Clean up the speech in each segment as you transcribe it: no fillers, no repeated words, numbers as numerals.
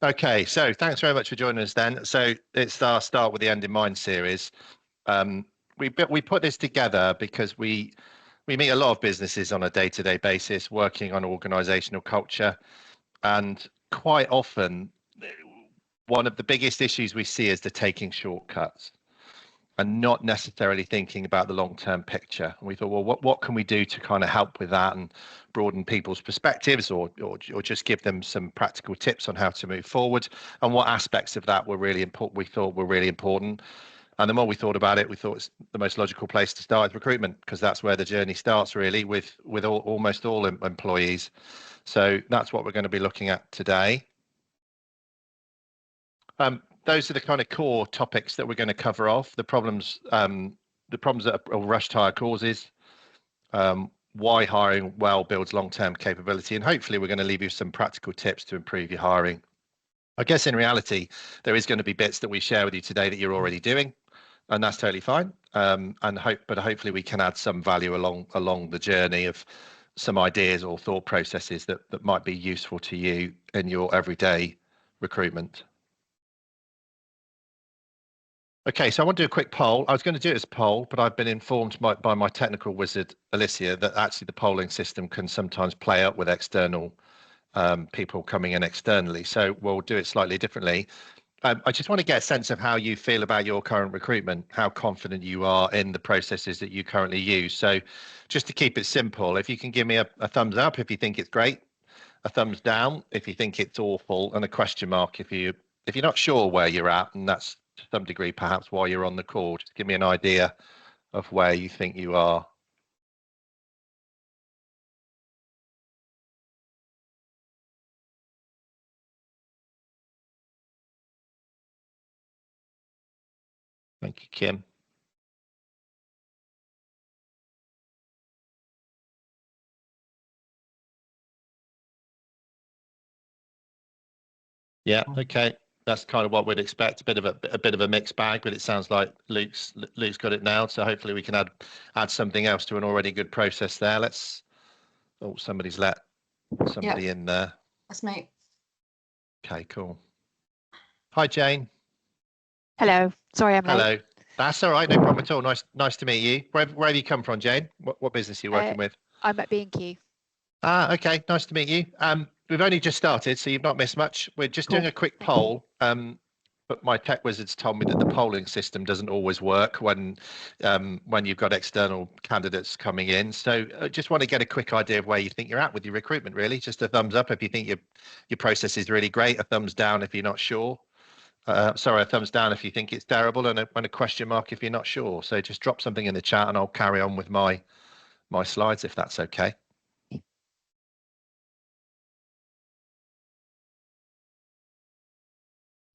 Okay, so thanks very much for joining us then. So it's our Start with the End in Mind series. Um, we put this together because we meet a lot of businesses on a day-to-day basis, working on organizational culture, and quite often one of the biggest issues we see is the taking shortcuts and not necessarily thinking about the long-term picture. And we thought, well, what can we do to kind of help with that and broaden people's perspectives, or just give them some practical tips on how to move forward, and what aspects of that were really important. We thought were really important. And the more we thought about it, we thought it's the most logical place to start with recruitment, because that's where the journey starts really with almost all employees. So that's what we're going to be looking at today. Those are the kind of core topics that we're going to cover off. The problems that a rushed hire causes, why hiring well builds long-term capability, and hopefully we're going to leave you some practical tips to improve your hiring. I guess in reality, there is going to be bits that we share with you today that you're already doing, and that's totally fine. But hopefully we can add some value along the journey of some ideas or thought processes that might be useful to you in your everyday recruitment. Okay, so I want to do a quick poll. I was going to do it as a poll, but I've been informed by my technical wizard, Alicia, that actually the polling system can sometimes play up with external people coming in externally. So we'll do it slightly differently. I just want to get a sense of how you feel about your current recruitment, how confident you are in the processes that you currently use. So just to keep it simple, if you can give me a thumbs up if you think it's great, a thumbs down if you think it's awful, and a question mark if you're not sure where you're at, and that's to some degree perhaps why you're on the call. Just give me an idea of where you think you are. Thank you, Kim. Yeah, okay. That's kind of what we'd expect. A bit of a mixed bag, but it sounds like Luke's got it now. So hopefully we can add something else to an already good process there. Let's. Oh, somebody's let somebody in there. That's me. Okay, cool. Hi, Jane. Hello. Sorry, I'm Hello. late. That's all right. No problem at all. Nice to meet you. Where have you come from, Jane? What business are you working with? I'm at B&Q. Ah, okay. Nice to meet you. We've only just started, so you've not missed much. We're just doing a quick poll. But my tech wizards told me that the polling system doesn't always work when you've got external candidates coming in. So I just want to get a quick idea of where you think you're at with your recruitment, really. Just a thumbs up if you think your process is really great, a thumbs down if you're not sure. Sorry, a thumbs down if you think it's terrible, and a question mark if you're not sure. So just drop something in the chat and I'll carry on with my slides if that's okay.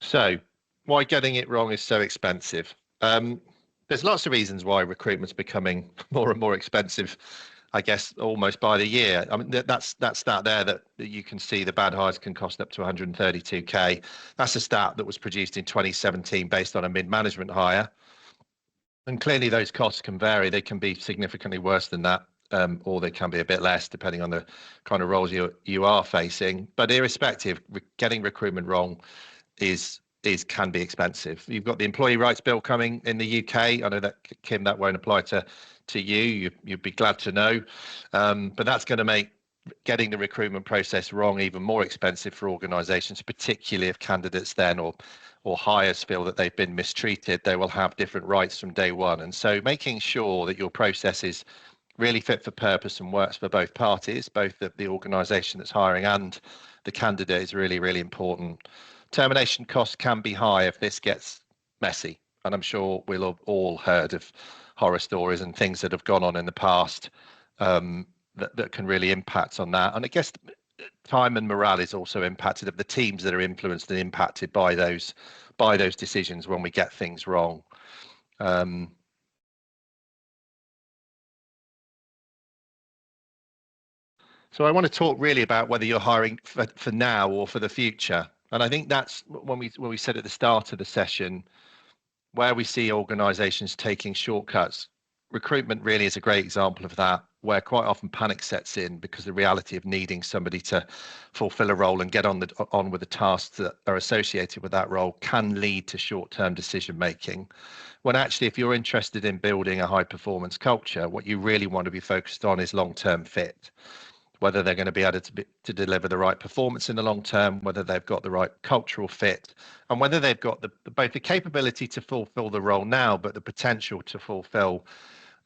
So why getting it wrong is so expensive? There's lots of reasons why recruitment's becoming more and more expensive, I guess, almost by the year. I mean, that's that stat there that you can see the bad hires can cost up to 132k. That's a stat that was produced in 2017 based on a mid-management hire. And clearly those costs can vary. They can be significantly worse than that, or they can be a bit less depending on the kind of roles you are facing. But irrespective, getting recruitment wrong can be expensive. You've got the employee rights bill coming in the UK. I know that, Kim, that won't apply to you. You'd be glad to know. But that's going to make getting the recruitment process wrong even more expensive for organisations, particularly if candidates then or hires feel that they've been mistreated. They will have different rights from day one. And so making sure that your process is really fit for purpose and works for both parties, both the organisation that's hiring and the candidate, is really, really important. Termination costs can be high if this gets messy. And I'm sure we'll have all heard of horror stories and things that have gone on in the past that can really impact on that. And I guess time and morale is also impacted of the teams that are influenced and impacted by those decisions when we get things wrong. So I want to talk really about whether you're hiring for now or for the future. And I think that's when we said at the start of the session, where we see organizations taking shortcuts. Recruitment really is a great example of that. where quite often panic sets in because the reality of needing somebody to fulfill a role and get on with the tasks that are associated with that role can lead to short-term decision making. When actually, if you're interested in building a high performance culture, what you really want to be focused on is long-term fit, whether they're going to be able to deliver the right performance in the long term, whether they've got the right cultural fit, and whether they've got both the capability to fulfill the role now, but the potential to fulfill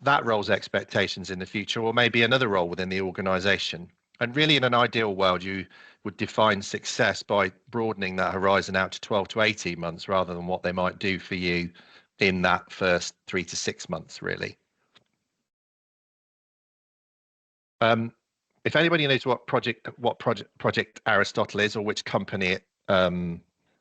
that role's expectations in the future, or maybe another role within the organization. And really, in an ideal world, you would define success by broadening that horizon out to 12 to 18 months rather than what they might do for you in that first 3 to 6 months, really. If anybody knows what Project Aristotle is or which company it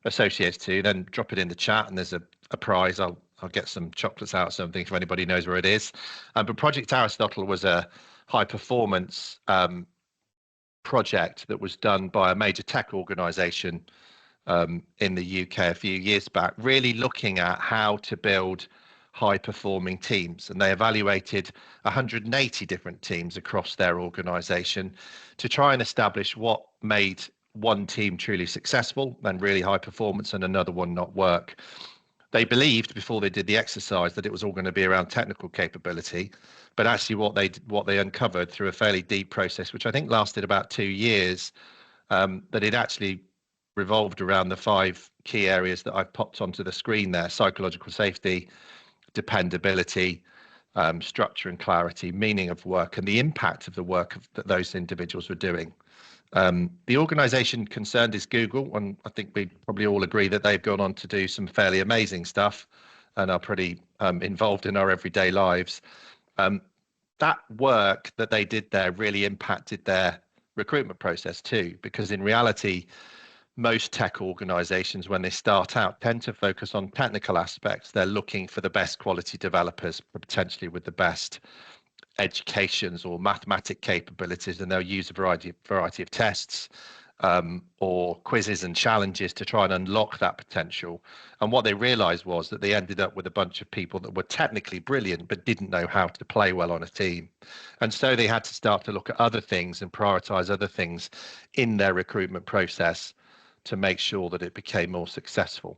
associates to, then drop it in the chat and there's a prize. I'll get some chocolates out or something if anybody knows where it is. But Project Aristotle was a high performance project that was done by a major tech organization in the UK a few years back, really looking at how to build high performing teams, and they evaluated 180 different teams across their organization to try and establish what made one team truly successful and really high performance and another one not work. They believed before they did the exercise that it was all going to be around technical capability, but actually what they uncovered through a fairly deep process, which I think lasted about 2 years, that it actually revolved around the 5 key areas that I've popped onto the screen there: psychological safety, dependability, structure and clarity, meaning of work, and the impact of the work that those individuals were doing. The organization concerned is Google, and I think we probably all agree that they've gone on to do some fairly amazing stuff and are pretty involved in our everyday lives. That work that they did there really impacted their recruitment process too, because in reality, most tech organizations, when they start out, tend to focus on technical aspects. They're looking for the best quality developers, potentially with the best educations or mathematic capabilities, and they'll use a variety of tests or quizzes and challenges to try and unlock that potential. And what they realized was that they ended up with a bunch of people that were technically brilliant but didn't know how to play well on a team. And so they had to start to look at other things and prioritize other things in their recruitment process to make sure that it became more successful.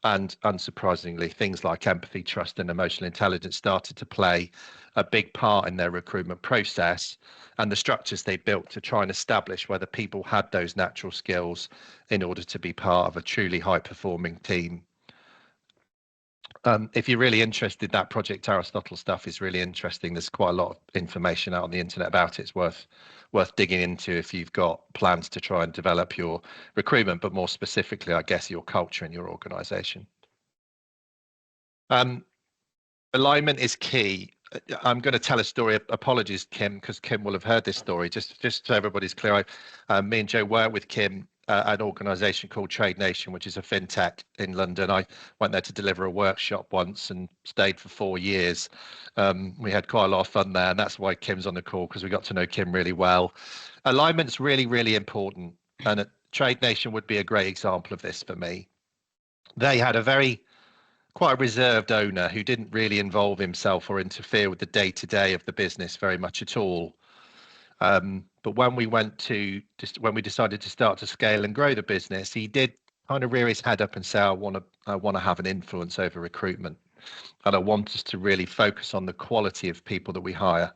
And unsurprisingly, things like empathy, trust, and emotional intelligence started to play a big part in their recruitment process and the structures they built to try and establish whether people had those natural skills in order to be part of a truly high-performing team. If you're really interested, that Project Aristotle stuff is really interesting. There's quite a lot of information out on the internet about it. It's worth digging into if you've got plans to try and develop your recruitment, but more specifically, I guess, your culture and your organization. Alignment is key. I'm going to tell a story. Apologies, Kim, because Kim will have heard this story. Just so everybody's clear, me and Joe work with Kim an organization called Trade Nation, which is a fintech in London. I went there to deliver a workshop once and stayed for 4 years. We had quite a lot of fun there, and that's why Kim's on the call, because we got to know Kim really well. Alignment's really, really important, and Trade Nation would be a great example of this for me. They had quite a reserved owner who didn't really involve himself or interfere with the day-to-day of the business very much at all. But when we decided to start to scale and grow the business, he did kind of rear his head up and say, I want to have an influence over recruitment. And I want us to really focus on the quality of people that we hire.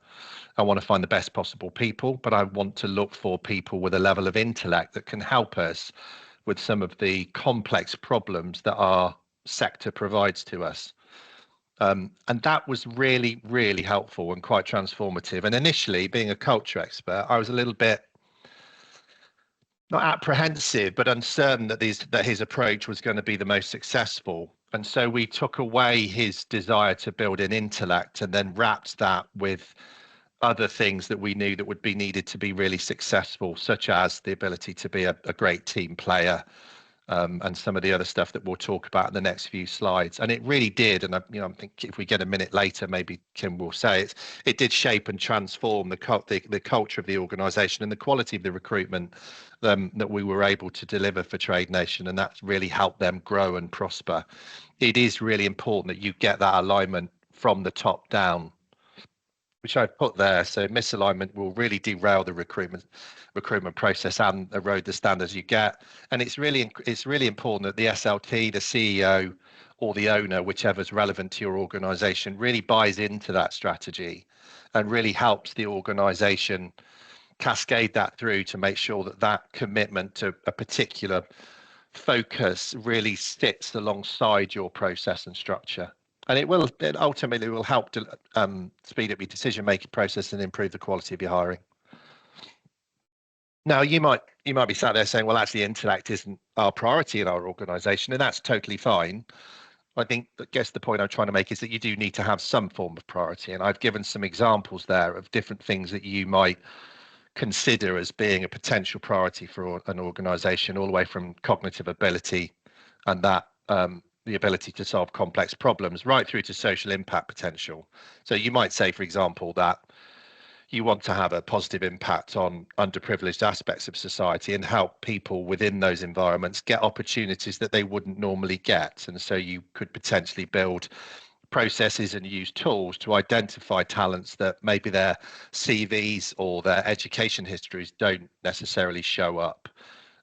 I want to find the best possible people, but I want to look for people with a level of intellect that can help us with some of the complex problems that our sector provides to us. And that was really, really helpful and quite transformative. And initially, being a culture expert, I was a little bit not apprehensive, but uncertain that his approach was going to be the most successful. And so we took away his desire to build an intellect and then wrapped that with other things that we knew that would be needed to be really successful, such as the ability to be a great team player, and some of the other stuff that we'll talk about in the next few slides. And it really did. And I think if we get a minute later, maybe Kim will say it did shape and transform the culture of the organisation and the quality of the recruitment that we were able to deliver for Trade Nation. And that's really helped them grow and prosper. It is really important that you get that alignment from the top down. which I've put there. So misalignment will really derail the recruitment process and erode the standards you get. And it's really important that the SLT, the CEO, or the owner, whichever's relevant to your organization, really buys into that strategy and really helps the organization cascade that through to make sure that that commitment to a particular focus really sits alongside your process and structure. And it ultimately will help to speed up your decision making process and improve the quality of your hiring. Now you might be sat there saying, well, actually intellect isn't our priority in our organization, and that's totally fine. I guess the point I'm trying to make is that you do need to have some form of priority, and I've given some examples there of different things that you might consider as being a potential priority for an organization, all the way from cognitive ability and that the ability to solve complex problems, right through to social impact potential. So you might say, for example, that you want to have a positive impact on underprivileged aspects of society and help people within those environments get opportunities that they wouldn't normally get. And so you could potentially build processes and use tools to identify talents that maybe their CVs or their education histories don't necessarily show up.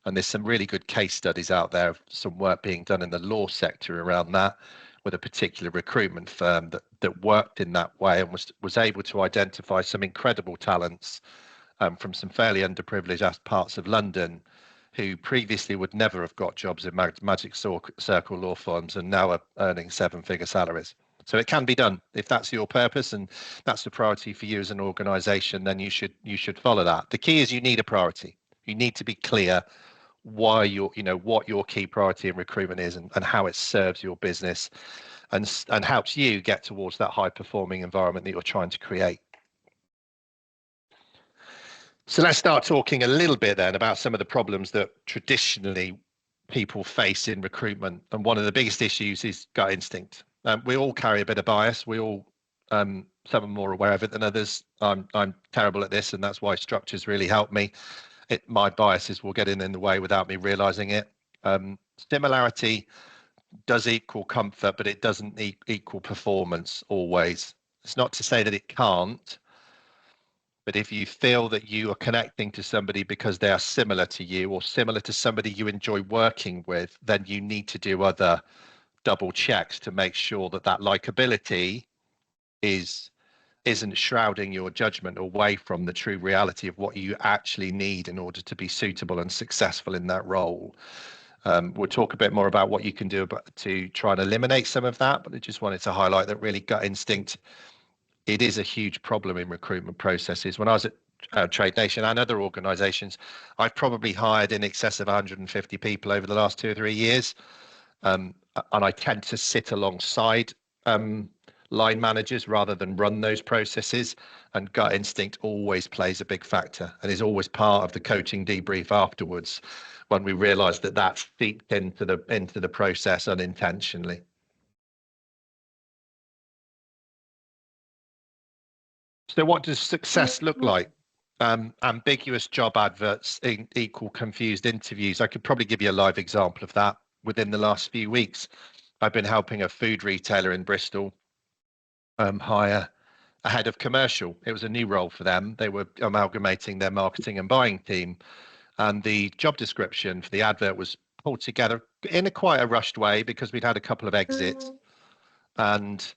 And there's some really good case studies out there of some work being done in the law sector around that, with a particular recruitment firm that worked in that way and was able to identify some incredible talents from some fairly underprivileged parts of London, who previously would never have got jobs in Magic Circle law firms and now are earning seven-figure salaries. So it can be done. If that's your purpose and that's the priority for you as an organization, then you should follow that. The key is you need a priority. You need to be clear why what your key priority in recruitment is and how it serves your business and helps you get towards that high performing environment that you're trying to create. So let's start talking a little bit then about some of the problems that traditionally people face in recruitment. And one of the biggest issues is gut instinct. We all carry a bit of bias. We all, some are more aware of it than others. I'm terrible at this, and that's why structures really help me. My biases will get in the way without me realizing it. Similarity does equal comfort, but it doesn't equal performance always. It's not to say that it can't, but if you feel that you are connecting to somebody because they are similar to you or similar to somebody you enjoy working with, then you need to do other double checks to make sure that that likability isn't shrouding your judgment away from the true reality of what you actually need in order to be suitable and successful in that role. We'll talk a bit more about what you can do to try and eliminate some of that, but I just wanted to highlight that really gut instinct, it is a huge problem in recruitment processes. When I was at Trade Nation and other organizations, I've probably hired in excess of 150 people over the last 2 or 3 years. And I tend to sit alongside line managers rather than run those processes, and gut instinct always plays a big factor and is always part of the coaching debrief afterwards when we realize that that's seeped into the process unintentionally. So what does success look like? Ambiguous job adverts equal confused interviews. I could probably give you a live example of that within the last few weeks. I've been helping a food retailer in Bristol hire a head of commercial. It was a new role for them. They were amalgamating their marketing and buying team, and the job description for the advert was pulled together in quite a rushed way because we'd had a couple of exits. And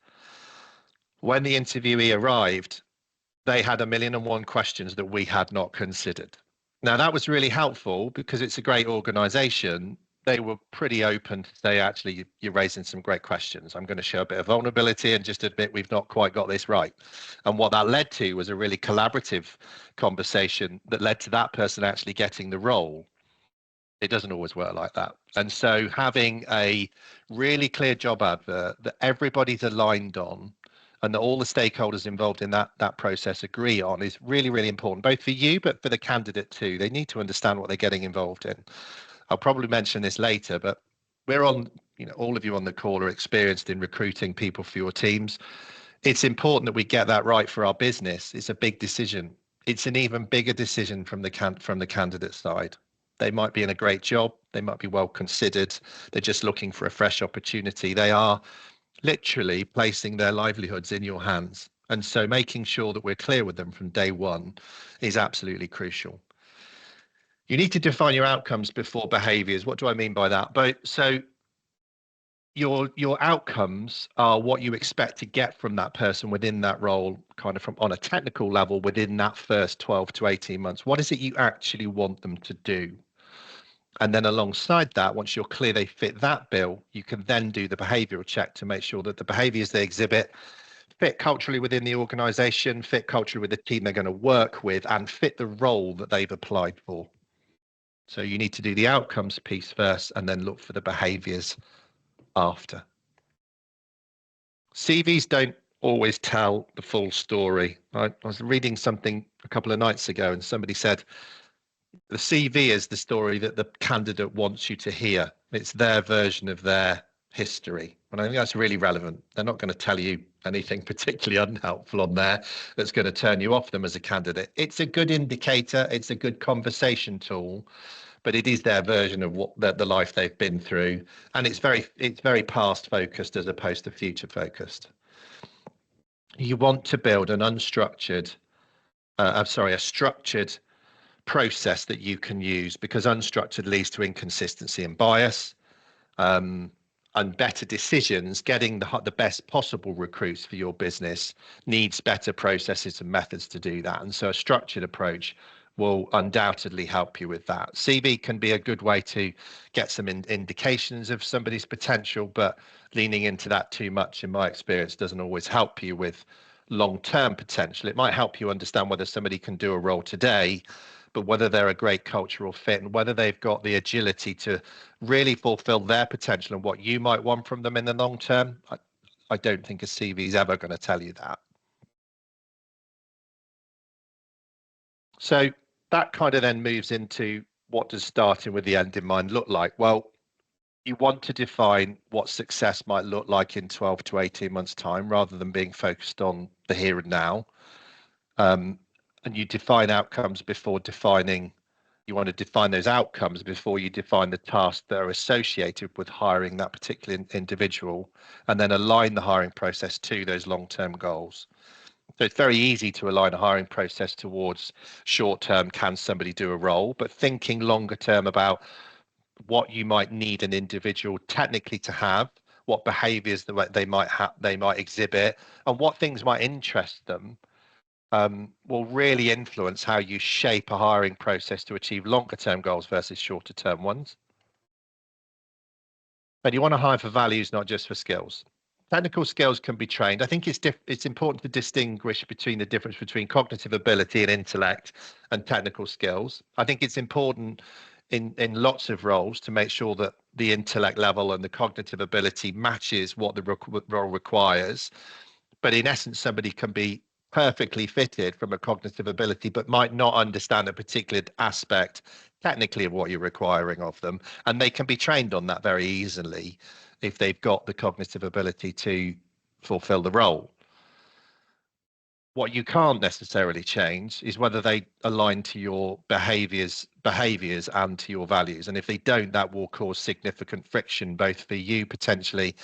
when the interviewee arrived, they had 1,000,001 questions that we had not considered. Now, that was really helpful because it's a great organization. They were pretty open to say, actually, you're raising some great questions. I'm going to show a bit of vulnerability and just admit we've not quite got this right. And what that led to was a really collaborative conversation that led to that person actually getting the role. It doesn't always work like that. And so having a really clear job advert that everybody's aligned on and that all the stakeholders involved in that process agree on is really, really important, both for you, but for the candidate too. They need to understand what they're getting involved in. I'll probably mention this later, but we're on, all of you on the call are experienced in recruiting people for your teams. It's important that we get that right for our business. It's a big decision. It's an even bigger decision from the candidate side. They might be in a great job. They might be well considered. They're just looking for a fresh opportunity. They are literally placing their livelihoods in your hands. And so making sure that we're clear with them from day one is absolutely crucial. You need to define your outcomes before behaviors. What do I mean by that? So your outcomes are what you expect to get from that person within that role, kind of from on a technical level within that first 12 to 18 months. What is it you actually want them to do? And then alongside that, once you're clear they fit that bill, you can then do the behavioral check to make sure that the behaviors they exhibit fit culturally within the organization, fit culturally with the team they're going to work with, and fit the role that they've applied for. So you need to do the outcomes piece first and then look for the behaviors after. CVs don't always tell the full story. I was reading something a couple of nights ago and somebody said the CV is the story that the candidate wants you to hear. It's their version of their history. And I think that's really relevant. They're not going to tell you anything particularly unhelpful on there that's going to turn you off them as a candidate. It's a good indicator. It's a good conversation tool, but it is their version of what the life they've been through. And it's very past focused as opposed to future focused. You want to build a structured process that you can use, because unstructured leads to inconsistency and bias, and better decisions. Getting the best possible recruits for your business needs better processes and methods to do that. And so a structured approach will undoubtedly help you with that. CV can be a good way to get some indications of somebody's potential, but leaning into that too much, in my experience, doesn't always help you with long-term potential. It might help you understand whether somebody can do a role today, but whether they're a great cultural fit and whether they've got the agility to really fulfill their potential and what you might want from them in the long term, I don't think a CV is ever going to tell you that. So that kind of then moves into, what does starting with the end in mind look like? Well, you want to define what success might look like in 12 to 18 months time, rather than being focused on the here and now. And you define outcomes before defining, you want to define those outcomes before you define the tasks that are associated with hiring that particular individual, and then align the hiring process to those long-term goals. So it's very easy to align a hiring process towards short-term, can somebody do a role, but thinking longer term about what you might need an individual technically to have, what behaviors they might exhibit, and what things might interest them, will really influence how you shape a hiring process to achieve longer term goals versus shorter term ones. And you want to hire for values, not just for skills. Technical skills can be trained. I think it's important to distinguish between the difference between cognitive ability and intellect and technical skills. I think it's important in lots of roles to make sure that the intellect level and the cognitive ability matches what the role requires. But in essence, somebody can be perfectly fitted from a cognitive ability, but might not understand a particular aspect technically of what you're requiring of them. And they can be trained on that very easily if they've got the cognitive ability to fulfill the role. What you can't necessarily change is whether they align to your behaviors and to your values. And if they don't, that will cause significant friction, both for you potentially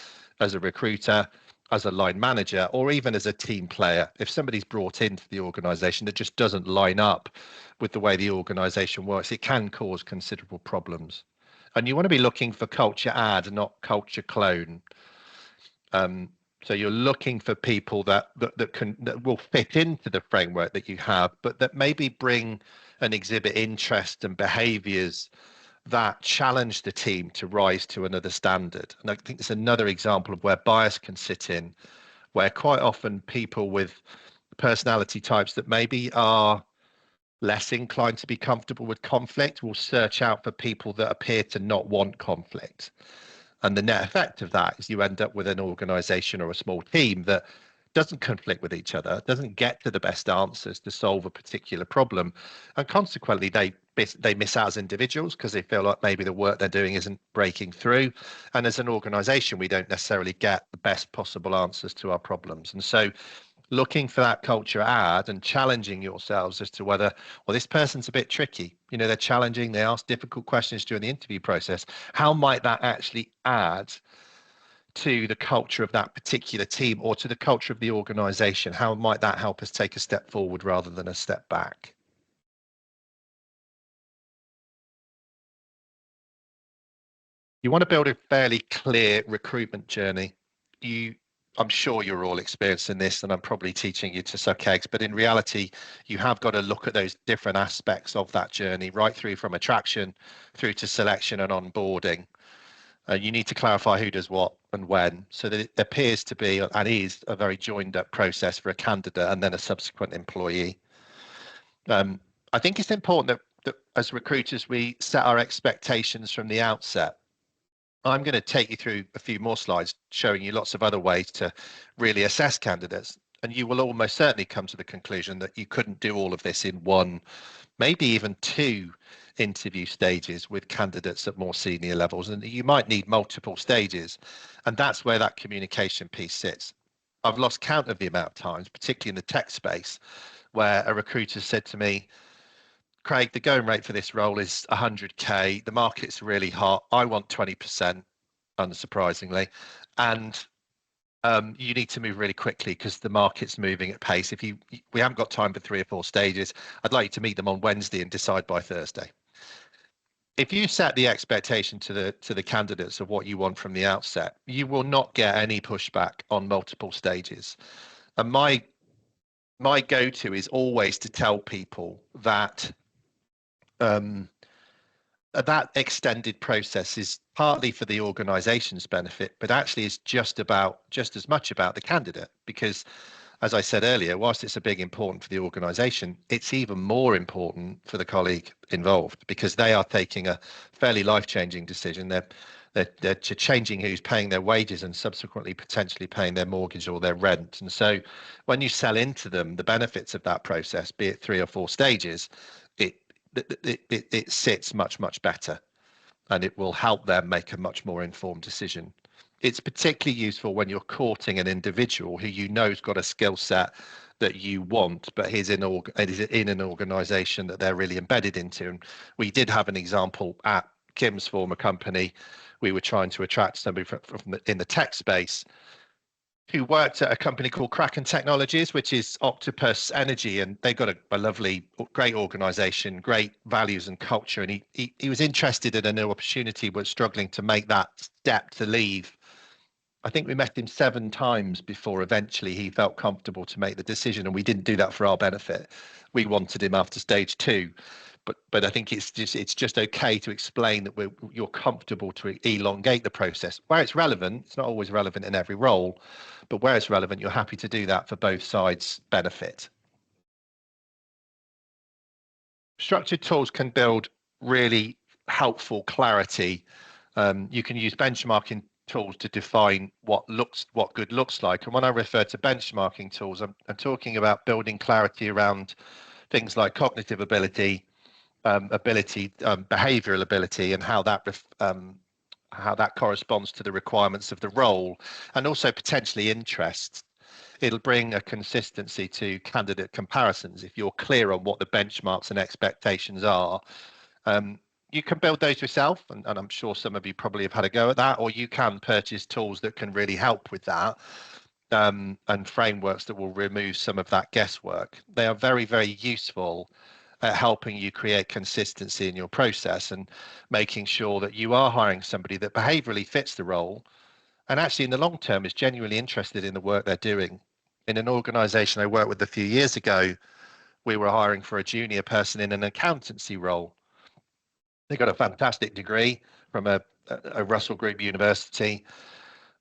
as a recruiter, as a line manager, or even as a team player. If somebody's brought into the organization that just doesn't line up with the way the organization works, it can cause considerable problems. And you want to be looking for culture add, not culture clone. So you're looking for people that will fit into the framework that you have, but that maybe bring and exhibit interest and behaviors that challenge the team to rise to another standard. And I think it's another example of where bias can sit in, where quite often people with personality types that maybe are less inclined to be comfortable with conflict will search out for people that appear to not want conflict. And the net effect of that is you end up with an organization or a small team that doesn't conflict with each other, doesn't get to the best answers to solve a particular problem. And consequently, they miss out as individuals because they feel like maybe the work they're doing isn't breaking through. And as an organization, we don't necessarily get the best possible answers to our problems. And so looking for that culture add and challenging yourselves as to whether, well, this person's a bit tricky. You know, they're challenging, they ask difficult questions during the interview process. How might that actually add to the culture of that particular team or to the culture of the organization? How might that help us take a step forward rather than a step back? You want to build a fairly clear recruitment journey. I'm sure you're all experiencing this, and I'm probably teaching you to suck eggs, but in reality, you have got to look at those different aspects of that journey, right through from attraction through to selection and onboarding. You need to clarify who does what and when, so that it appears to be and is a very joined up process for a candidate and then a subsequent employee. I think it's important that as recruiters, we set our expectations from the outset. I'm going to take you through a few more slides showing you lots of other ways to really assess candidates. And you will almost certainly come to the conclusion that you couldn't do all of this in one, maybe even two interview stages with candidates at more senior levels. And you might need multiple stages. And that's where that communication piece sits. I've lost count of the amount of times, particularly in the tech space, where a recruiter said to me, Craig, the going rate for this role is 100K. The market's really hot. I want 20%, unsurprisingly. And you need to move really quickly because the market's moving at pace. We haven't got time for 3 or 4 stages, I'd like you to meet them on Wednesday and decide by Thursday. If you set the expectation to the candidates of what you want from the outset, you will not get any pushback on multiple stages. And my go-to is always to tell people that that extended process is partly for the organization's benefit, but actually is just as much about the candidate, because as I said earlier, whilst it's a big important for the organization, it's even more important for the colleague involved because they are taking a fairly life-changing decision. They're changing who's paying their wages and subsequently potentially paying their mortgage or their rent. And so when you sell into them the benefits of that process, be it 3 or 4 stages, it sits much better, and it will help them make a much more informed decision. It's particularly useful when you're courting an individual who you know's got a skill set that you want, but he's in an organization that they're really embedded into. And we did have an example at Kim's former company. We were trying to attract somebody in the tech space who worked at a company called Kraken Technologies, which is Octopus Energy, and they've got a lovely, great organization, great values and culture. And he was interested in a new opportunity, but struggling to make that step to leave. I think we met him 7 times before eventually he felt comfortable to make the decision, and we didn't do that for our benefit. We wanted him after stage 2. But I think it's just okay to explain that you're comfortable to elongate the process. Where it's relevant, it's not always relevant in every role, but where it's relevant, you're happy to do that for both sides' benefit. Structured tools can build really helpful clarity. You can use benchmarking tools to define what good looks like. And when I refer to benchmarking tools, I'm talking about building clarity around things like cognitive ability, behavioral ability, and how that corresponds to the requirements of the role, and also potentially interests. It'll bring a consistency to candidate comparisons if you're clear on what the benchmarks and expectations are. You can build those yourself, and I'm sure some of you probably have had a go at that, or you can purchase tools that can really help with that, and frameworks that will remove some of that guesswork. They are very useful at helping you create consistency in your process and making sure that you are hiring somebody that behaviorally fits the role and actually in the long term is genuinely interested in the work they're doing. In an organization I worked with a few years ago, we were hiring for a junior person in an accountancy role. They got a fantastic degree from a Russell Group university.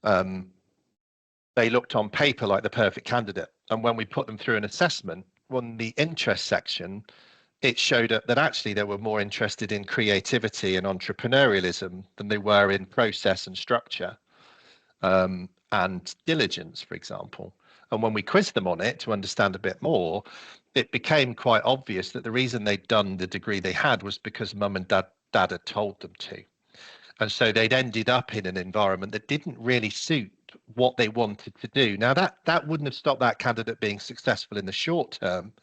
They looked on paper like the perfect candidate. And when we put them through an assessment, on the interest section, it showed up that actually they were more interested in creativity and entrepreneurialism than they were in process and structure, and diligence, for example. And when we quizzed them on it to understand a bit more, it became quite obvious that the reason they'd done the degree they had was because mum and dad had told them to. And so they'd ended up in an environment that didn't really suit what they wanted to do. Now that wouldn't have stopped that candidate being successful in the short term,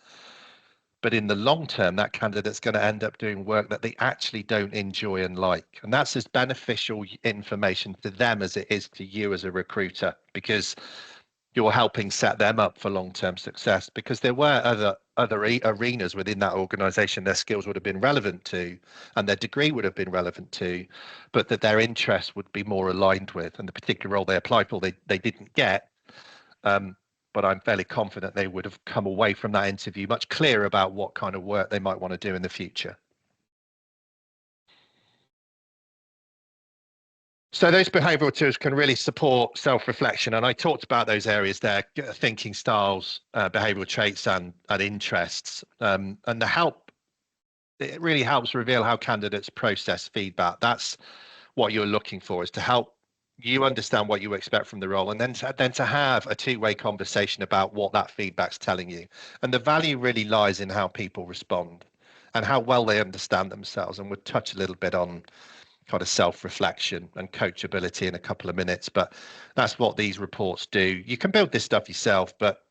but in the long term, that candidate's going to end up doing work that they actually don't enjoy and like. And that's as beneficial information to them as it is to you as a recruiter, because you're helping set them up for long-term success, because there were other arenas within that organization their skills would have been relevant to and their degree would have been relevant to, but that their interests would be more aligned with, and the particular role they applied for they didn't get. But I'm fairly confident they would have come away from that interview much clearer about what kind of work they might want to do in the future. So those behavioural tools can really support self-reflection, and I talked about those areas there: thinking styles, behavioural traits, and interests. And it really helps reveal how candidates process feedback. That's what you're looking for, is to help you understand what you expect from the role, and then to have a two-way conversation about what that feedback's telling you. And the value really lies in how people respond and how well they understand themselves. And we'll touch a little bit on kind of self-reflection and coachability in a couple of minutes, but that's what these reports do. You can build this stuff yourself, but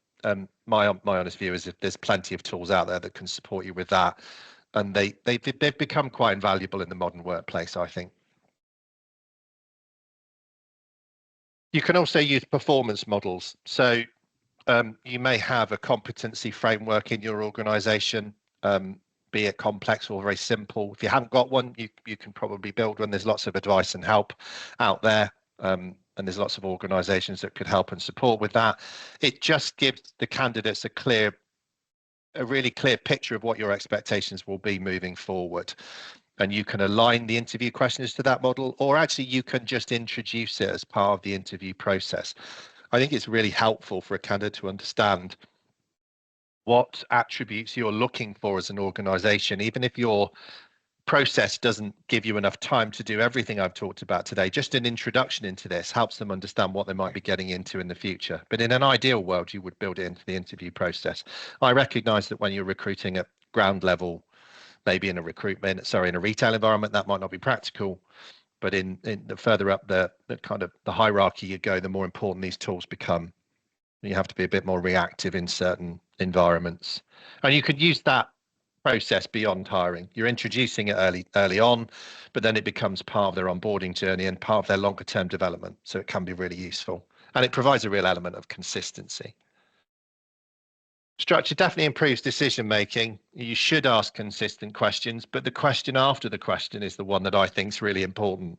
my honest view is that there's plenty of tools out there that can support you with that, and they've become quite invaluable in the modern workplace, I think. You can also use performance models. So you may have a competency framework in your organization, be it complex or very simple. If you haven't got one, you can probably build one. There's lots of advice and help out there, and there's lots of organizations that could help and support with that. It just gives the candidates a really clear picture of what your expectations will be moving forward. And you can align the interview questions to that model, or actually you can just introduce it as part of the interview process. I think it's really helpful for a candidate to understand what attributes you're looking for as an organization. Even if your process doesn't give you enough time to do everything I've talked about today, just an introduction into this helps them understand what they might be getting into in the future. But in an ideal world, you would build it into the interview process. I recognize that when you're recruiting at ground level, maybe in a retail environment, that might not be practical, but in the further up the kind of the hierarchy you go, the more important these tools become. You have to be a bit more reactive in certain environments, and you could use that process beyond hiring. You're introducing it early on, but then it becomes part of their onboarding journey and part of their longer term development. So it can be really useful, and it provides a real element of consistency. Structure definitely improves decision making. You should ask consistent questions, but the question after the question is the one that I think is really important.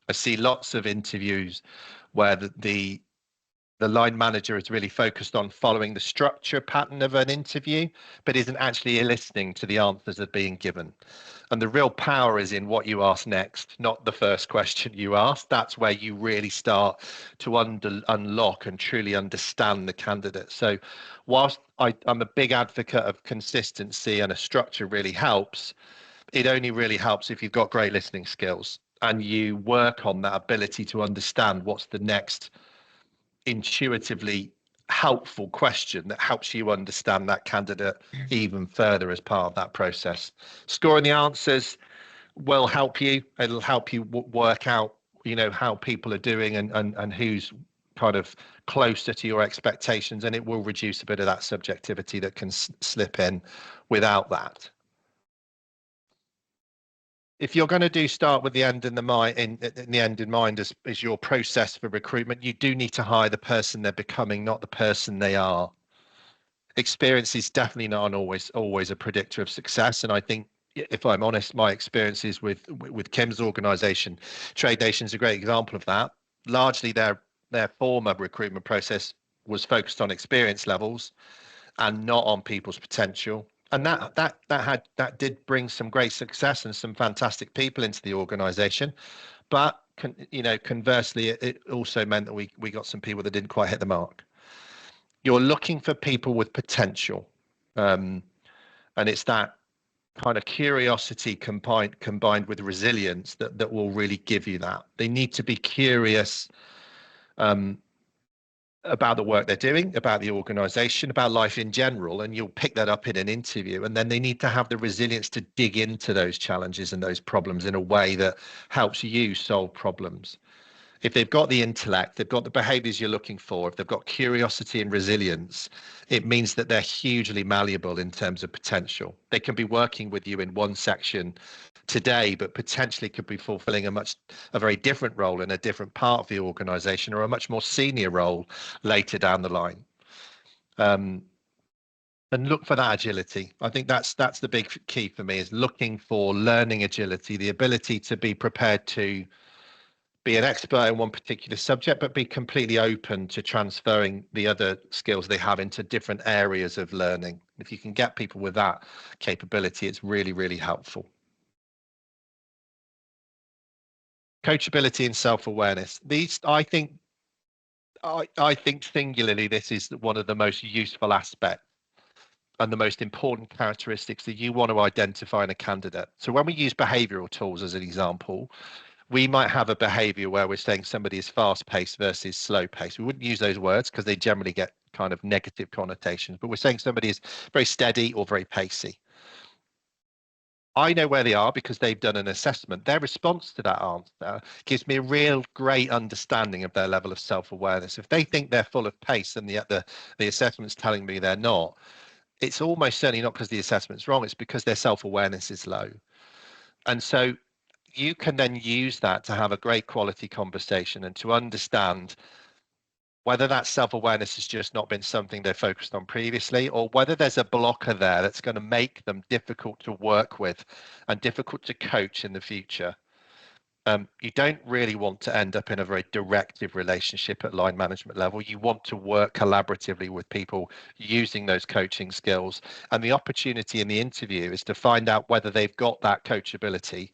I see lots of interviews where the line manager is really focused on following the structure pattern of an interview, but isn't actually listening to the answers that are being given. And the real power is in what you ask next, not the first question you ask. That's where you really start to unlock and truly understand the candidate. So whilst I'm a big advocate of consistency and a structure really helps, it only really helps if you've got great listening skills and you work on that ability to understand what's the next intuitively helpful question that helps you understand that candidate even further as part of that process. Scoring the answers will help you. It'll help you work out, how people are doing and who's kind of closer to your expectations, and it will reduce a bit of that subjectivity that can slip in without that. If you're going to start with the end in mind as your process for recruitment, you do need to hire the person they're becoming, not the person they are. Experience is definitely not always a predictor of success, and I think, if I'm honest, my experiences with Kim's organisation, Trade Nation's a great example of that. Largely, their former recruitment process was focused on experience levels and not on people's potential. And that did bring some great success and some fantastic people into the organization, but conversely, it also meant that we got some people that didn't quite hit the mark. You're looking for people with potential, and it's that kind of curiosity combined with resilience that will really give you that. They need to be curious about the work they're doing, about the organization, about life in general, and you'll pick that up in an interview. And then they need to have the resilience to dig into those challenges and those problems in a way that helps you solve problems. If they've got the intellect, they've got the behaviors you're looking for, if they've got curiosity and resilience, it means that they're hugely malleable in terms of potential. They can be working with you in one section today, but potentially could be fulfilling a very different role in a different part of the organization, or a much more senior role later down the line. And look for that agility. I think that's the big key for me, is looking for learning agility, the ability to be prepared to be an expert in one particular subject, but be completely open to transferring the other skills they have into different areas of learning. If you can get people with that capability, it's really, really helpful. Coachability and self-awareness. These, I think singularly, this is one of the most useful aspects and the most important characteristics that you want to identify in a candidate. So when we use behavioral tools as an example, we might have a behavior where we're saying somebody is fast paced versus slow paced. We wouldn't use those words because they generally get kind of negative connotations, but we're saying somebody is very steady or very pacey. I know where they are because they've done an assessment. Their response to that answer gives me a real great understanding of their level of self-awareness. If they think they're full of pace and the assessment's telling me they're not, it's almost certainly not because the assessment's wrong, it's because their self-awareness is low. And so you can then use that to have a great quality conversation and to understand whether that self-awareness has just not been something they're focused on previously, or whether there's a blocker there that's going to make them difficult to work with and difficult to coach in the future. You don't really want to end up in a very directive relationship at line management level. You want to work collaboratively with people using those coaching skills. And the opportunity in the interview is to find out whether they've got that coachability.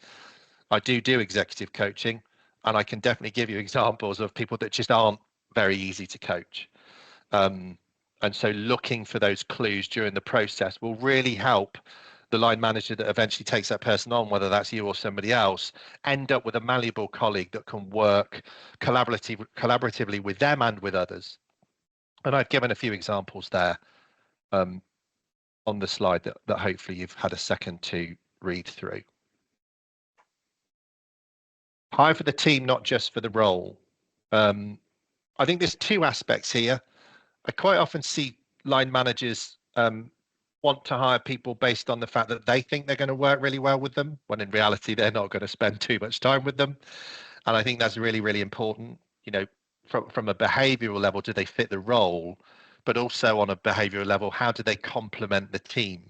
I do executive coaching, and I can definitely give you examples of people that just aren't very easy to coach. And so looking for those clues during the process will really help the line manager that eventually takes that person on, whether that's you or somebody else, end up with a malleable colleague that can work collaboratively with them and with others. And I've given a few examples there on the slide that hopefully you've had a second to read through. Hire for the team, not just for the role. I think there's two aspects here. I quite often see line managers want to hire people based on the fact that they think they're going to work really well with them, when in reality they're not going to spend too much time with them. And I think that's really, really important. You know, from a behavioral level, do they fit the role? But also on a behavioral level, how do they complement the team?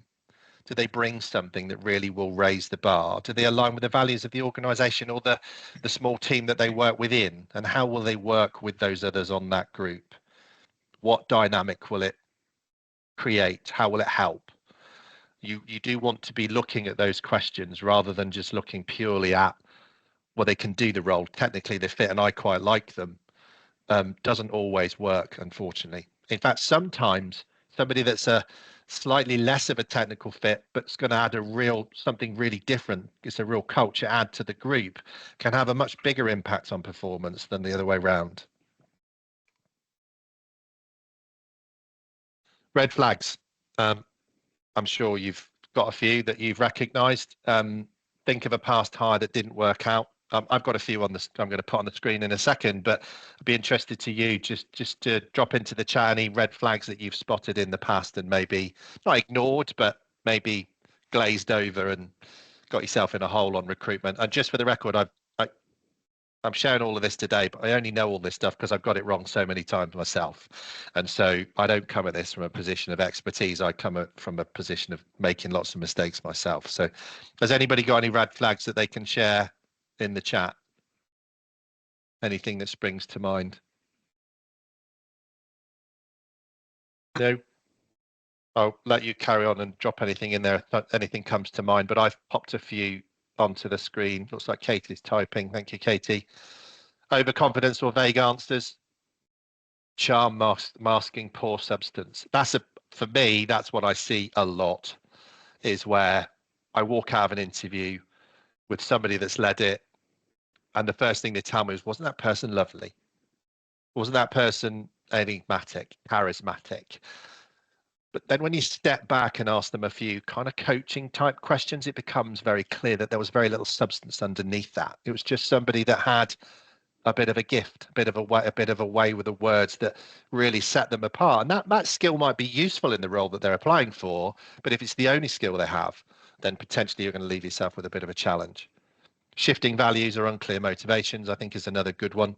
Do they bring something that really will raise the bar? Do they align with the values of the organization or the small team that they work within? And how will they work with those others on that group? What dynamic will it create? How will it help? You do want to be looking at those questions rather than just looking purely at, well, they can do the role. Technically, they fit and I quite like them. Doesn't always work, unfortunately. In fact, sometimes somebody that's a slightly less of a technical fit, but it's going to add something really different. It's a real culture add to the group, can have a much bigger impact on performance than the other way around. Red flags. I'm sure you've got a few that you've recognized. Think of a past hire that didn't work out. I've got a few on this I'm going to put on the screen in a second, but I'd be interested to you just to drop into the chat any red flags that you've spotted in the past and maybe not ignored, but maybe glazed over and got yourself in a hole on recruitment. And just for the record, I'm sharing all of this today, but I only know all this stuff because I've got it wrong so many times myself. And so I don't come at this from a position of expertise. I come from a position of making lots of mistakes myself. So has anybody got any red flags that they can share in the chat? Anything that springs to mind? No? I'll let you carry on and drop anything in there if anything comes to mind, but I've popped a few onto the screen. Looks like Katie's typing. Thank you, Katie. Overconfidence or vague answers. Charm masking poor substance. For me, that's what I see a lot, is where I walk out of an interview with somebody that's led it, and the first thing they tell me is, wasn't that person lovely? Wasn't that person enigmatic, charismatic? But then when you step back and ask them a few kind of coaching type questions, it becomes very clear that there was very little substance underneath that. It was just somebody that had a bit of a gift, a bit of a way with the words that really set them apart. And that skill might be useful in the role that they're applying for, but if it's the only skill they have, then potentially you're going to leave yourself with a bit of a challenge. Shifting values or unclear motivations, I think, is another good one.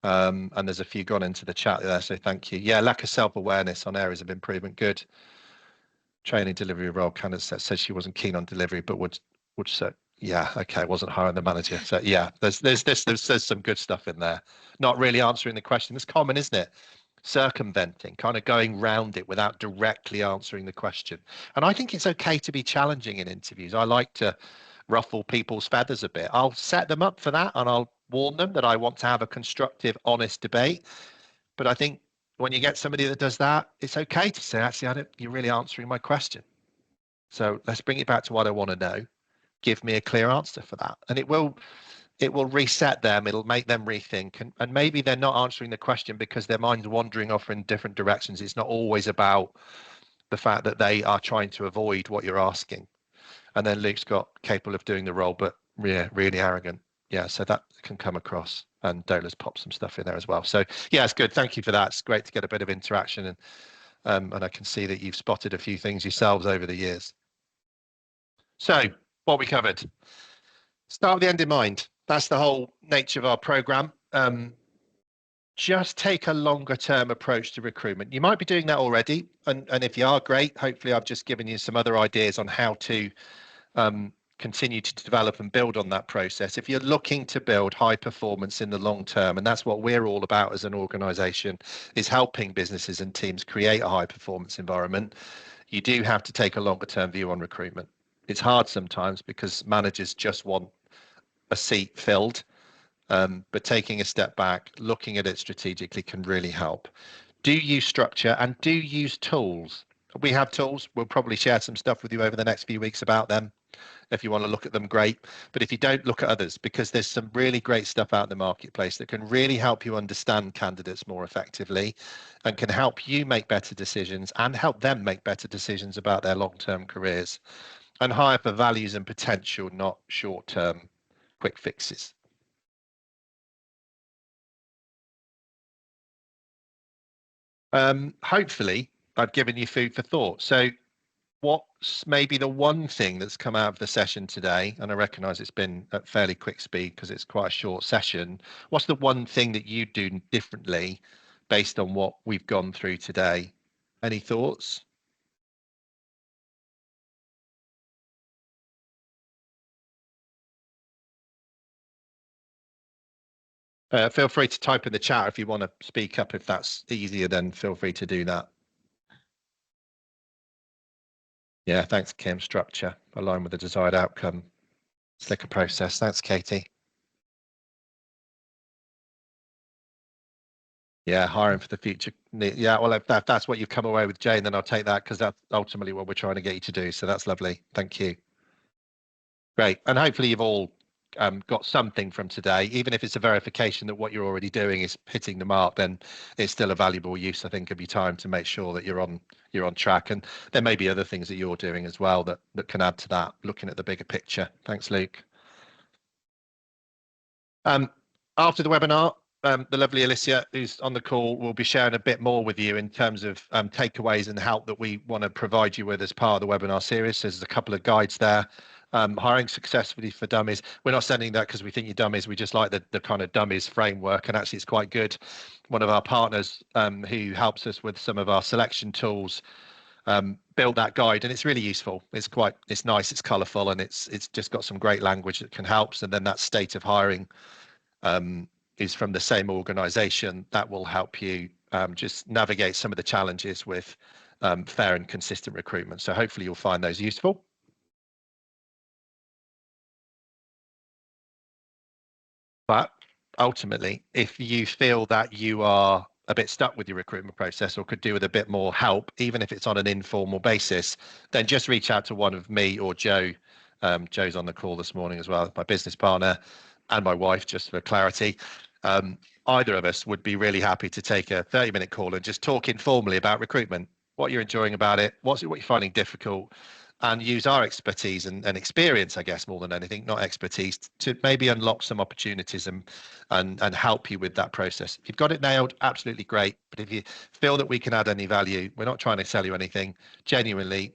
And there's a few gone into the chat there, so thank you. Yeah, lack of self-awareness on areas of improvement, good. Training delivery role candidate said she wasn't keen on delivery, but would say, yeah, okay, wasn't hiring the manager. So yeah, there's some good stuff in there. Not really answering the question. It's common, isn't it? Circumventing, kind of going round it without directly answering the question. And I think it's okay to be challenging in interviews. I like to ruffle people's feathers a bit. I'll set them up for that, and I'll warn them that I want to have a constructive, honest debate. But I think when you get somebody that does that, it's okay to say, actually, you're really answering my question. So let's bring it back to what I want to know. Give me a clear answer for that. And it will reset them. It'll make them rethink. And maybe they're not answering the question because their mind's wandering off in different directions. It's not always about the fact that they are trying to avoid what you're asking. And then Luke's got capable of doing the role, but yeah, really arrogant. Yeah, so that can come across. And Dola's popped some stuff in there as well. So yeah, it's good. Thank you for that. It's great to get a bit of interaction, and I can see that you've spotted a few things yourselves over the years. So what we covered. Start with the end in mind. That's the whole nature of our program. Just take a longer term approach to recruitment. You might be doing that already. And if you are, great. Hopefully I've just given you some other ideas on how to continue to develop and build on that process. If you're looking to build high performance in the long term, and that's what we're all about as an organization, is helping businesses and teams create a high performance environment, you do have to take a longer term view on recruitment. It's hard sometimes because managers just want a seat filled, but taking a step back, looking at it strategically can really help. Do use structure and do use tools. We have tools. We'll probably share some stuff with you over the next few weeks about them. If you want to look at them, great. But if you don't, look at others, because there's some really great stuff out in the marketplace that can really help you understand candidates more effectively and can help you make better decisions and help them make better decisions about their long-term careers and hire for values and potential, not short-term quick fixes. Hopefully, I've given you food for thought. So what's maybe the one thing that's come out of the session today, and I recognise it's been at fairly quick speed because it's quite a short session, what's the one thing that you do differently based on what we've gone through today? Any thoughts? Feel free to type in the chat if you want to speak up. If that's easier, then feel free to do that. Yeah, thanks, Kim. Structure, align with the desired outcome. Slicker process. Thanks, Katie. Yeah, hiring for the future. Yeah, well, if that's what you've come away with, Jane, then I'll take that because that's ultimately what we're trying to get you to do. So that's lovely. Thank you. Great. And hopefully you've all got something from today, even if it's a verification that what you're already doing is hitting the mark, then it's still a valuable use, I think, of your time to make sure that you're on track. And there may be other things that you're doing as well that can add to that, looking at the bigger picture. Thanks, Luke. After the webinar, the lovely Alicia, who's on the call, will be sharing a bit more with you in terms of takeaways and help that we want to provide you with as part of the webinar series. There's a couple of guides there. Hiring successfully for dummies. We're not sending that because we think you're dummies. We just like the kind of dummies framework, and actually it's quite good. One of our partners who helps us with some of our selection tools built that guide, and it's really useful. It's nice, it's colourful, and it's just got some great language that can help. And then that state of hiring is from the same organisation that will help you just navigate some of the challenges with fair and consistent recruitment. So hopefully you'll find those useful. But ultimately, if you feel that you are a bit stuck with your recruitment process or could do with a bit more help, even if it's on an informal basis, then just reach out to one of me or Joe. Joe's on the call this morning as well, my business partner and my wife, just for clarity. Either of us would be really happy to take a 30-minute call and just talk informally about recruitment, what you're enjoying about it, what you're finding difficult, and use our expertise and experience, I guess, more than anything, not expertise, to maybe unlock some opportunities and help you with that process. If you've got it nailed, absolutely great. But if you feel that we can add any value, we're not trying to sell you anything. Genuinely,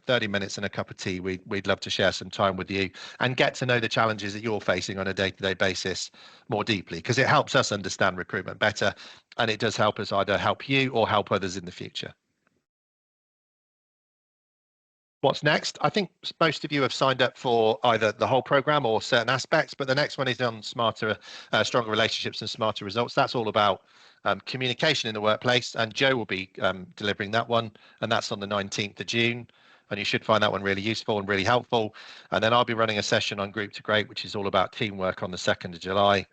30 minutes and a cup of tea, we'd love to share some time with you and get to know the challenges that you're facing on a day-to-day basis more deeply, because it helps us understand recruitment better, and it does help us either help you or help others in the future. What's next? I think most of you have signed up for either the whole program or certain aspects, but the next one is on smarter, stronger relationships and smarter results. That's all about communication in the workplace, and Joe will be delivering that one, and that's on the 19th of June. And you should find that one really useful and really helpful. And then I'll be running a session on Group to Great, which is all about teamwork, on the 2nd of July.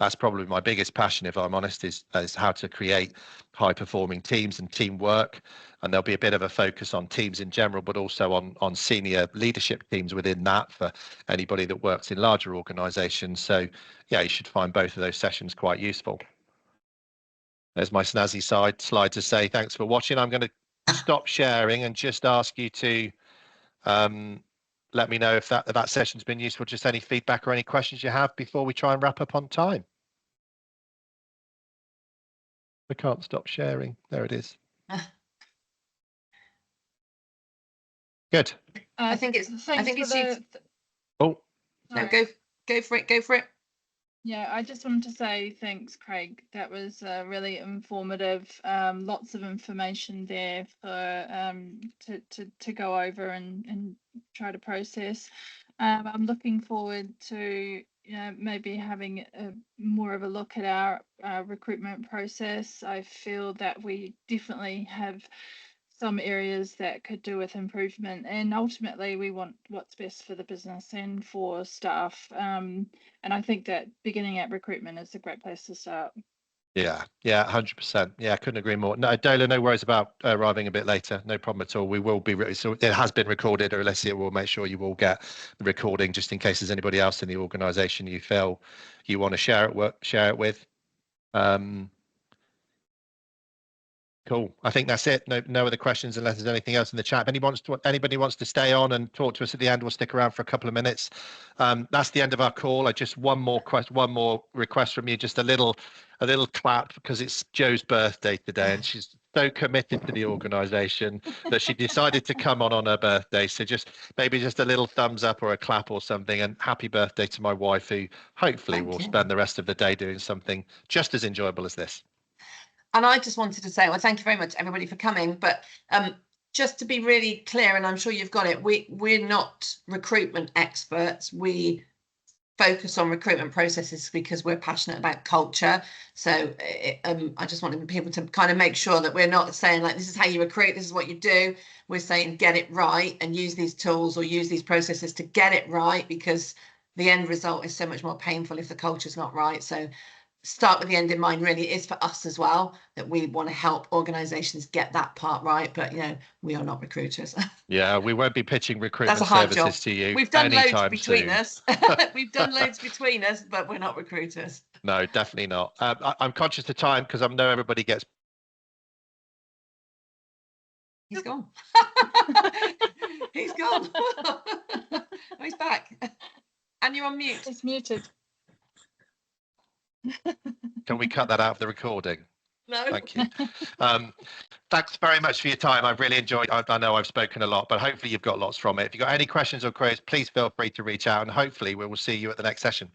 That's probably my biggest passion, if I'm honest, is how to create high performing teams and teamwork. And there'll be a bit of a focus on teams in general, but also on senior leadership teams within that for anybody that works in larger organizations. So yeah, you should find both of those sessions quite useful. There's my snazzy slide to say thanks for watching. I'm going to stop sharing and just ask you to let me know if that session's been useful, just any feedback or any questions you have before we try and wrap up on time. I can't stop sharing. There it is. Good. I think it's Oh, no, go for it. Yeah, I just wanted to say thanks, Craig. That was really informative. Lots of information there for to go over and try to process. I'm looking forward to maybe having more of a look at our recruitment process. I feel that we definitely have some areas that could do with improvement, and ultimately we want what's best for the business and for staff, and I think that beginning at recruitment is a great place to start. Yeah, 100%. Yeah, I couldn't agree more. No, Dola, no worries about arriving a bit later. No problem at all. We will be, so it has been recorded, or Alessia will make sure you will get the recording, just in case there's anybody else in the organisation you feel you want to share it with. Cool. I think that's it. No other questions unless there's anything else in the chat. If anybody wants to stay on and talk to us at the end, we'll stick around for a couple of minutes. That's the end of our call. Just one more request from you, just a little clap, because it's Joe's birthday today and she's so committed to the organisation that she decided to come on her birthday. So just maybe just a little thumbs up or a clap or something, and happy birthday to my wife, who hopefully will spend the rest of the day doing something just as enjoyable as this. And I just wanted to say, well, thank you very much, everybody, for coming. But just to be really clear, and I'm sure you've got it, we're not recruitment experts. We focus on recruitment processes because we're passionate about culture. So I just wanted people to kind of make sure that we're not saying like, this is how you recruit, this is what you do. We're saying get it right and use these tools or use these processes to get it right, because the end result is so much more painful if the culture's not right. So start with the end in mind really is for us as well, that we want to help organizations get that part right, but we are not recruiters. Yeah, we won't be pitching recruitment services job to you. We've done loads between soon. us. We've done loads between us, but we're not recruiters. No, definitely not. I'm conscious of time because I know everybody gets. He's gone. He's gone. Oh, he's back. And you're on mute. It's muted. Can we cut that out of the recording? No. Thank you. Thanks very much for your time. I've really enjoyed it. I know I've spoken a lot, but hopefully you've got lots from it. If you've got any questions or queries, please feel free to reach out, and hopefully we will see you at the next session.